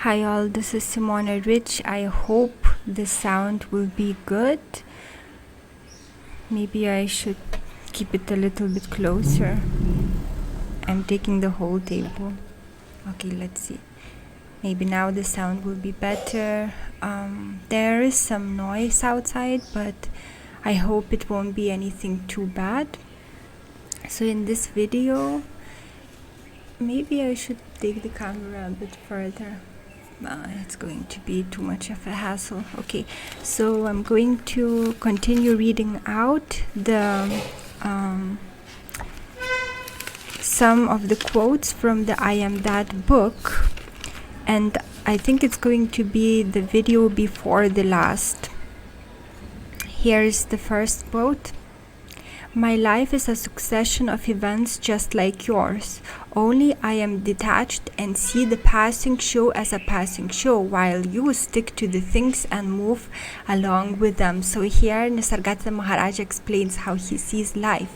Hi all, this is Simona Rich. I hope the sound will be good. Maybe I should keep it a little bit closer. I'm taking the whole table. Okay, let's see. Maybe now the sound will be better. There is some noise outside, but I hope it won't be anything too bad. So in this video, maybe I should take the camera a bit further. It's going to be too much of a hassle. Okay, so I'm going to continue reading out the some of the quotes from the I Am That book, and I think it's going to be the video before the last. Here's the first quote. My life is a succession of events just like yours. Only I am detached and see the passing show as a passing show, while you stick to the things and move along with them. So here Nisargadatta Maharaj explains how he sees life,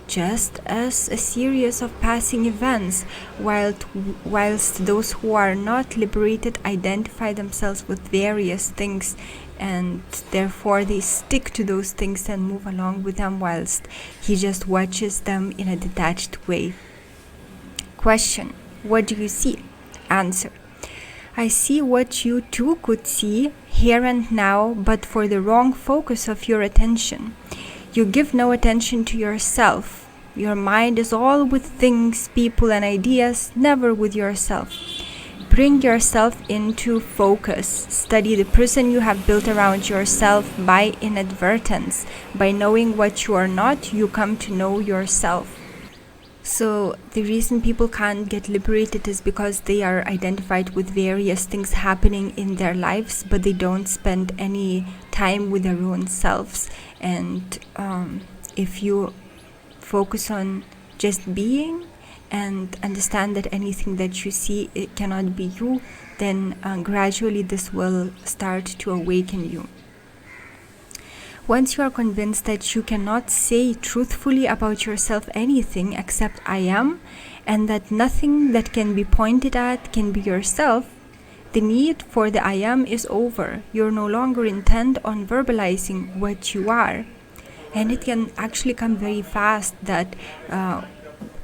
just as a series of passing events, whilst those who are not liberated identify themselves with various things, and therefore they stick to those things and move along with them, whilst he just watches them in a detached way. Question: what do you see? Answer: I see what you too could see here and now, but for the wrong focus of your attention. You give no attention to yourself. Your mind is all with things, people and ideas, never with yourself. Bring yourself into focus. Study the prison you have built around yourself by inadvertence. By knowing what you are not, you come to know yourself. So the reason people can't get liberated is because they are identified with various things happening in their lives, but they don't spend any time with their own selves. And if you focus on just being and understand that anything that you see, it cannot be you, then gradually this will start to awaken you. Once you are convinced that you cannot say truthfully about yourself anything except I am, and that nothing that can be pointed at can be yourself, the need for the I am is over. You're no longer intent on verbalizing what you are. And it can actually come very fast that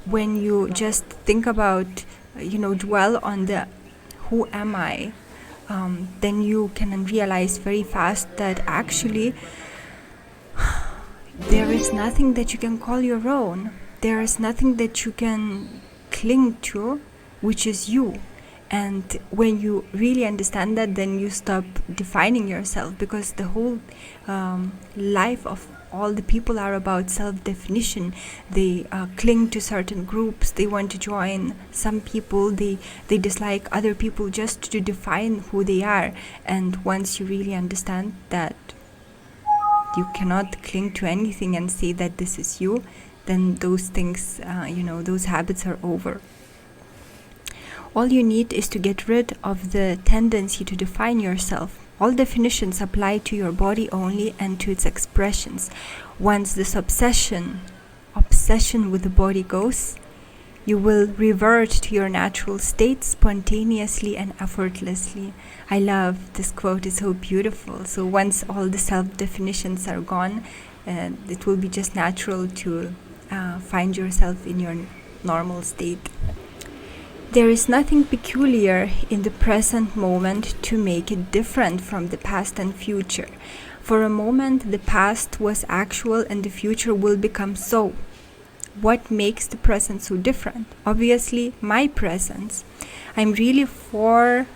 when you just think about, dwell on the who am I, then you can realize very fast that actually there is nothing that you can call your own. There is nothing that you can cling to, which is you. And when you really understand that, then you stop defining yourself, because the whole life of all the people are about self-definition. They cling to certain groups. They want to join some people. They dislike other people just to define who they are. And once you really understand that you cannot cling to anything and say that this is you, then those things, those habits are over. All you need is to get rid of the tendency to define yourself. All definitions apply to your body only and to its expressions. Once this obsession with the body goes, you will revert to your natural state spontaneously and effortlessly. I love this quote, it's so beautiful. So once all the self-definitions are gone, it will be just natural to find yourself in your normal state. There is nothing peculiar in the present moment to make it different from the past and future. For a moment, the past was actual and the future will become so. What makes the present so different? Obviously, my presence. I am real, for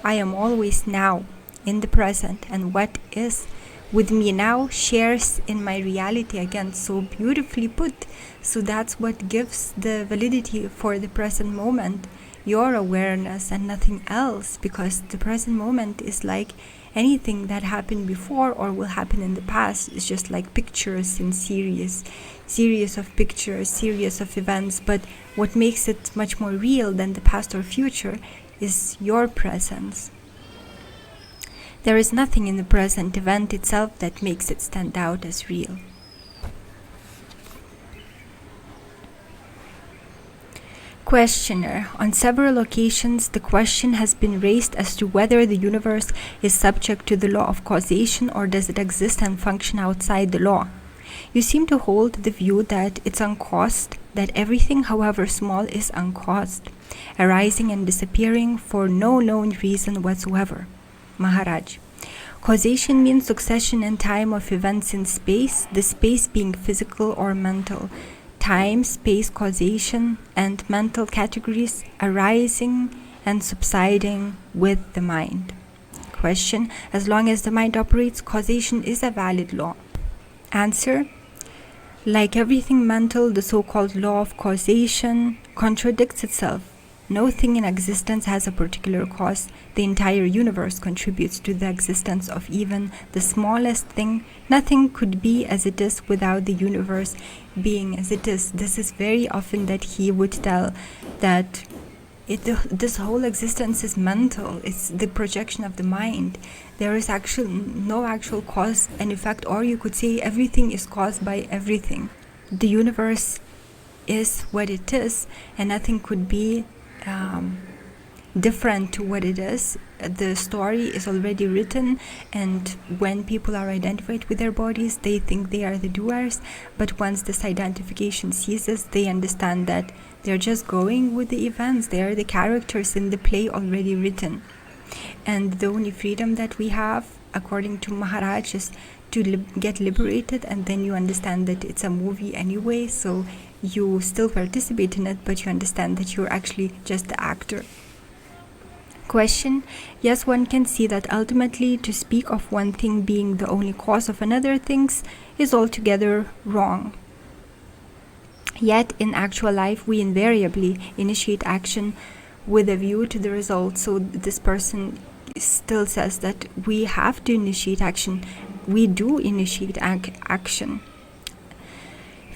I am always now, in the present, and what is with me now shares in my reality again. So beautifully put. So that's what gives the validity for the present moment, your awareness and nothing else, because the present moment is like anything that happened before or will happen in the past. It's just like pictures in series of pictures, series of events. But what makes it much more real than the past or future is your presence. There is nothing in the present event itself that makes it stand out as real. Questioner. On several occasions, the question has been raised as to whether the universe is subject to the law of causation or does it exist and function outside the law. You seem to hold the view that it's uncaused, that everything, however small, is uncaused, arising and disappearing for no known reason whatsoever. Maharaj. Causation means succession in time of events in space, the space being physical or mental. Time, space, causation, and mental categories arising and subsiding with the mind. Question. As long as the mind operates, causation is a valid law. Answer. Like everything mental, the so-called law of causation contradicts itself. No thing in existence has a particular cause. The entire universe contributes to the existence of even the smallest thing. Nothing could be as it is without the universe being as it is. This is very often that he would tell that this whole existence is mental. It's the projection of the mind. There is no actual cause and effect, or you could say everything is caused by everything. The universe is what it is, and nothing could be different to what it is. The story is already written, and when people are identified with their bodies, they think they are the doers, but once this identification ceases, they understand that they're just going with the events. They are the characters in the play already written. And the only freedom that we have, according to Maharaj, is to get liberated, and then you understand that it's a movie anyway, so you still participate in it, but you understand that you're actually just the actor. Question. Yes, one can see that ultimately to speak of one thing being the only cause of another things is altogether wrong. Yet in actual life we invariably initiate action with a view to the result. So this person still says that we have to initiate action. We do initiate action.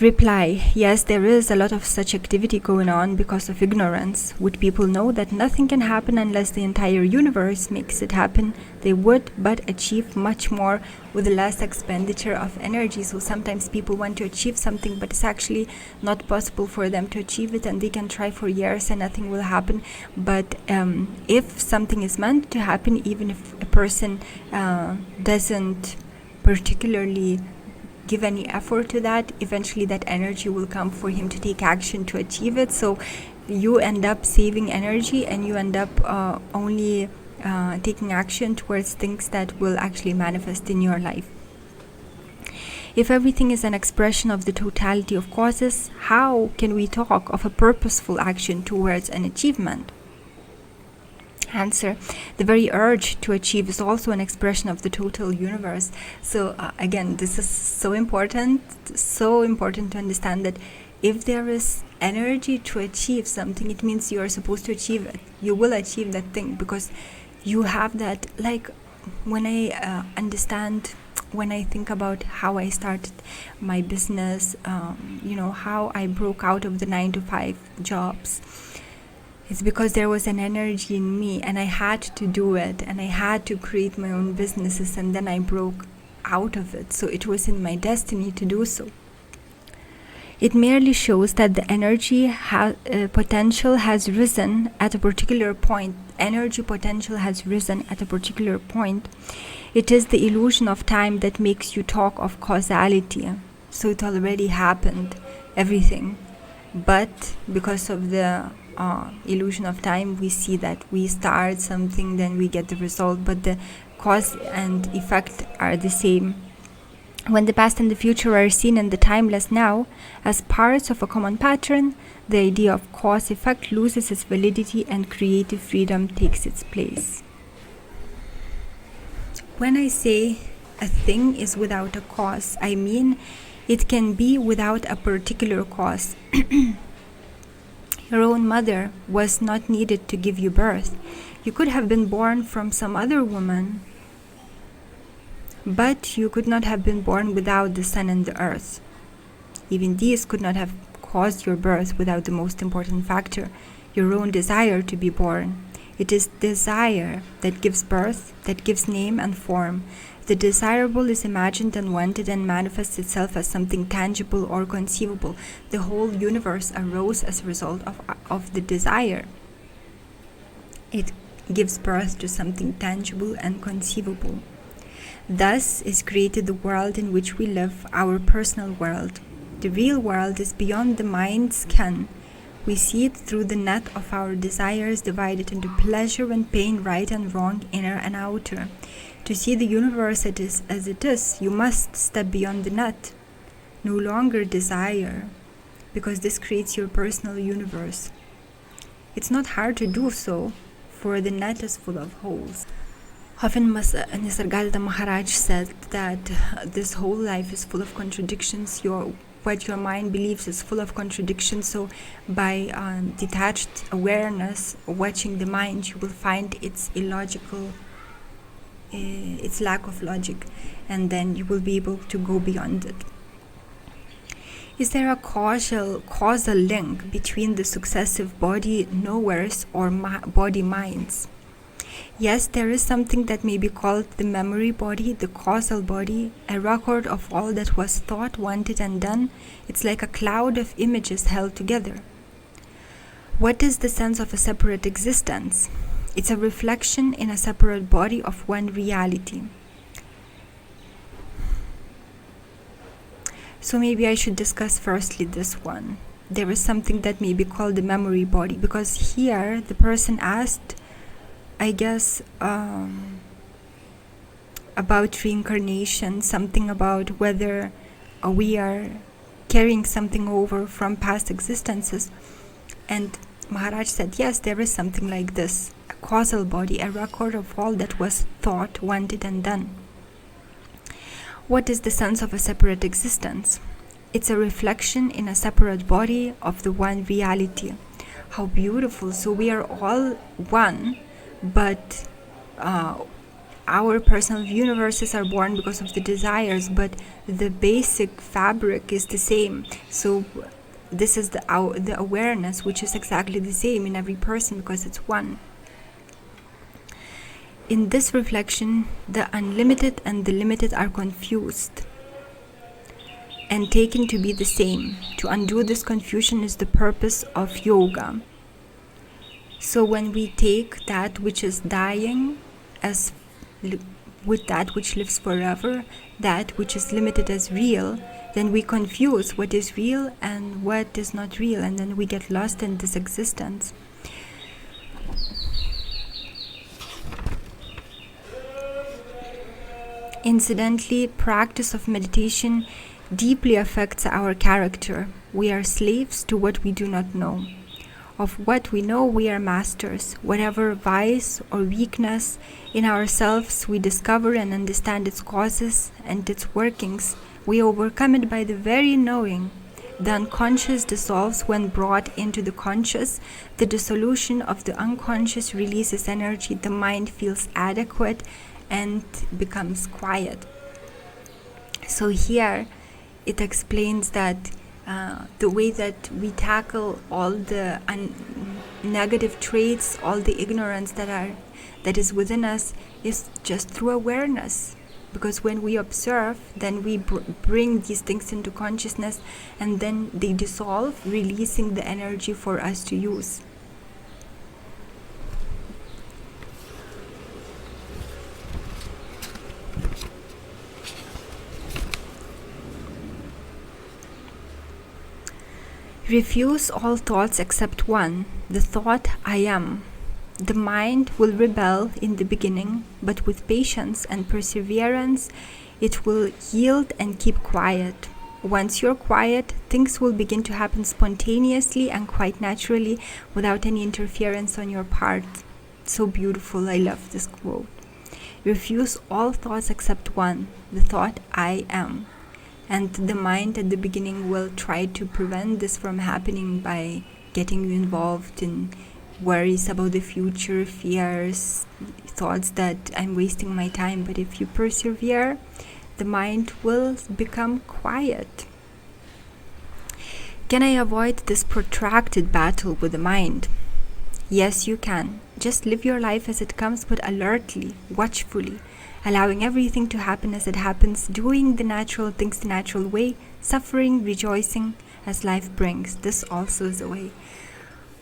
Reply. Yes, there is a lot of such activity going on because of ignorance. Would people know that nothing can happen unless the entire universe makes it happen, they would but achieve much more with less expenditure of energy. So sometimes people want to achieve something, but it's actually not possible for them to achieve it, and they can try for years and nothing will happen. But if something is meant to happen, even if a person doesn't particularly give any effort to that, eventually that energy will come for him to take action to achieve it. So you end up saving energy, and you end up only taking action towards things that will actually manifest in your life. If everything is an expression of the totality of causes, how can we talk of a purposeful action towards an achievement? Answer. The very urge to achieve is also an expression of the total universe. So again, this is so important to understand that if there is energy to achieve something, it means you are supposed to achieve it. You will achieve that thing because you have that. Like when I when I think about how I started my business, how I broke out of the 9-to-5 jobs. It's because there was an energy in me, and I had to do it, and I had to create my own businesses, and then I broke out of it. So it was in my destiny to do so. It merely shows that the energy potential has risen at a particular point. Energy potential has risen at a particular point. It is the illusion of time that makes you talk of causality. So it already happened, everything. But because of the illusion of time, we see that we start something, then we get the result, but the cause and effect are the same. When the past and the future are seen in the timeless now as parts of a common pattern, the idea of cause-effect loses its validity and creative freedom takes its place. When I say a thing is without a cause, I mean it can be without a particular cause. Your own mother was not needed to give you birth. You could have been born from some other woman, but you could not have been born without the sun and the earth. Even these could not have caused your birth without the most important factor, your own desire to be born. It is desire that gives birth, that gives name and form. The desirable is imagined and wanted and manifests itself as something tangible or conceivable. The whole universe arose as a result of the desire. It gives birth to something tangible and conceivable. Thus is created the world in which we live, our personal world. The real world is beyond the mind's ken. We see it through the net of our desires, divided into pleasure and pain, right and wrong, inner and outer. To see the universe as it is, you must step beyond the net. No longer desire, because this creates your personal universe. It's not hard to do so, for the net is full of holes. Often Nisargadatta Maharaj said that this whole life is full of contradictions. What your mind believes is full of contradictions. So by detached awareness, watching the mind, you will find its illogical, its lack of logic, and then you will be able to go beyond it. Is there a causal link between the successive body knowers or body minds? Yes, there is something that may be called the memory body, the causal body, a record of all that was thought, wanted, and done. It's like a cloud of images held together. What is the sense of a separate existence? It's a reflection in a separate body of one reality. So maybe I should discuss firstly this one. There is something that may be called the memory body, because here the person asked, I guess, about reincarnation, something about whether we are carrying something over from past existences. And Maharaj said, yes, there is something like this, a causal body, a record of all that was thought, wanted, and done. What is the sense of a separate existence? It's a reflection in a separate body of the one reality. How beautiful. So we are all one, but our personal universes are born because of the desires, but the basic fabric is the same. So this is the awareness, which is exactly the same in every person because it's one. In this reflection, the unlimited and the limited are confused and taken to be the same. To undo this confusion is the purpose of yoga. So when we take that which is dying as with that which lives forever, that which is limited as real, then we confuse what is real and what is not real, and then we get lost in this existence. Incidentally, practice of meditation deeply affects our character. We are slaves to what we do not know. Of what we know, we are masters. Whatever vice or weakness in ourselves we discover and understand its causes and its workings, we overcome it by the very knowing. The unconscious dissolves when brought into the conscious. The dissolution of the unconscious releases energy. The mind feels adequate and becomes quiet. So here it explains that the way that we tackle all the negative traits, all the ignorance that is within us, is just through awareness. Because when we observe, then we bring these things into consciousness, and then they dissolve, releasing the energy for us to use. Refuse all thoughts except one, the thought I am. The mind will rebel in the beginning, but with patience and perseverance, it will yield and keep quiet. Once you're quiet, things will begin to happen spontaneously and quite naturally without any interference on your part. So beautiful, I love this quote. Refuse all thoughts except one, the thought I am. And the mind at the beginning will try to prevent this from happening by getting you involved in worries about the future, fears, thoughts that I'm wasting my time. But if you persevere, the mind will become quiet. Can I avoid this protracted battle with the mind? Yes, you can. just live your life as it comes, but alertly, watchfully, allowing everything to happen as it happens, doing the natural things the natural way, suffering, rejoicing as life brings. This also is a way.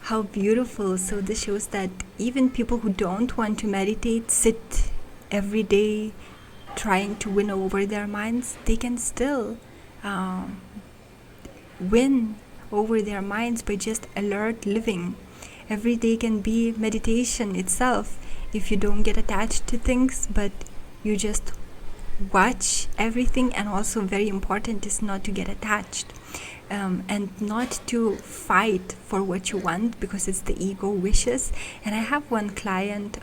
How beautiful. So this shows that even people who don't want to meditate, sit every day trying to win over their minds, they can still win over their minds by just alert living. Every day can be meditation itself if you don't get attached to things, but you just watch everything. And also very important is not to get attached, and not to fight for what you want, because it's the ego wishes. And I have one client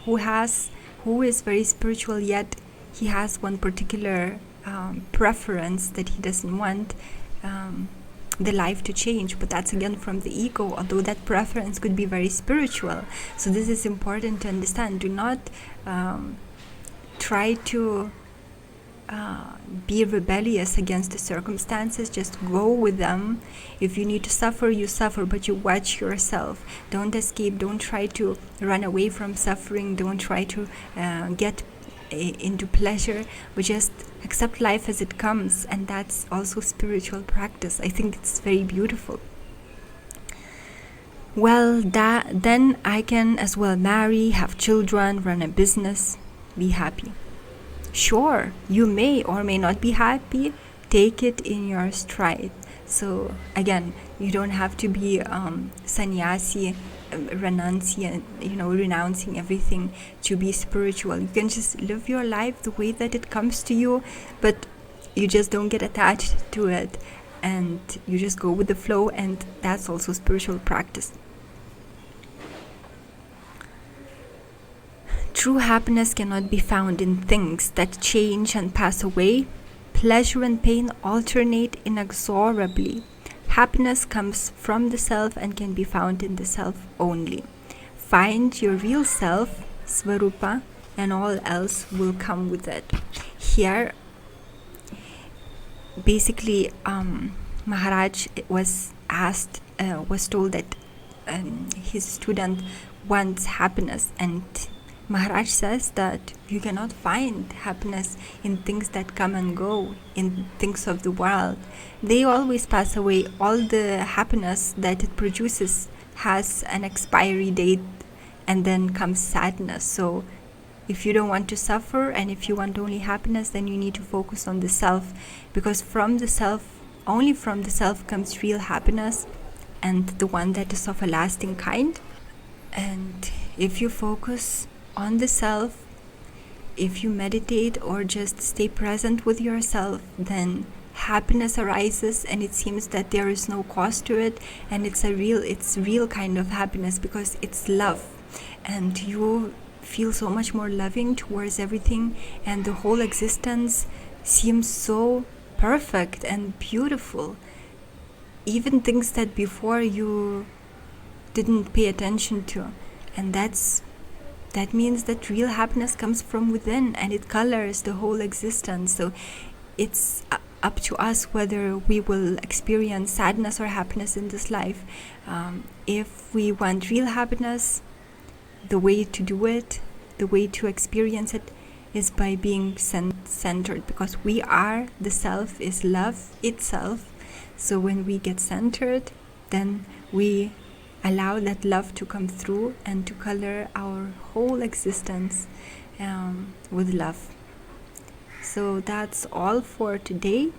who is very spiritual, yet he has one particular preference that he doesn't want the life to change, but that's again from the ego, although that preference could be very spiritual. So this is important to understand. Do not try to be rebellious against the circumstances. Just go with them. If you need to suffer, you suffer, but you watch yourself. Don't escape. Don't try to run away from suffering. Don't try to get into pleasure, but just accept life as it comes. And that's also spiritual practice. I think it's very beautiful. Well, then I can as well marry, have children, run a business, be happy. Sure, you may or may not be happy. Take it in your stride. So again, you don't have to be sannyasi, renouncing everything to be spiritual. You can just live your life the way that it comes to you, but you just don't get attached to it, and you just go with the flow, and that's also spiritual practice. True happiness cannot be found in things that change and pass away. Pleasure and pain alternate inexorably. Happiness comes from the self and can be found in the self only. Find your real self, Svarupa, and all else will come with it. Here, basically, Maharaj was told that his student wants happiness, and Maharaj says that you cannot find happiness in things that come and go, in things of the world. They always pass away. All the happiness that it produces has an expiry date, and then comes sadness. So if you don't want to suffer, and if you want only happiness, then you need to focus on the self, because from the self, only from the self comes real happiness, and the one that is of a lasting kind. And if you focus on the self, if you meditate or just stay present with yourself, then happiness arises, and it seems that there is no cost to it, and it's real kind of happiness, because it's love, and you feel so much more loving towards everything, and the whole existence seems so perfect and beautiful. Even things that before you didn't pay attention to, and that means that real happiness comes from within, and it colors the whole existence. So it's up to us whether we will experience sadness or happiness in this life. If we want real happiness, the way to do it, the way to experience it, is by being centered, because we are, the self is love itself. So when we get centered, then we allow that love to come through and to color our whole existence with love. So that's all for today.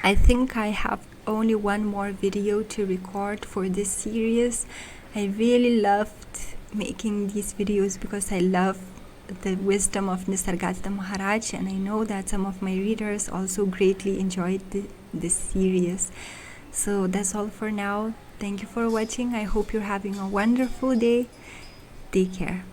I think I have only one more video to record for this series. I really loved making these videos because I love the wisdom of Nisargadatta Maharaj, and I know that some of my readers also greatly enjoyed this series. So that's all for now. Thank you for watching. I hope you're having a wonderful day. Take care.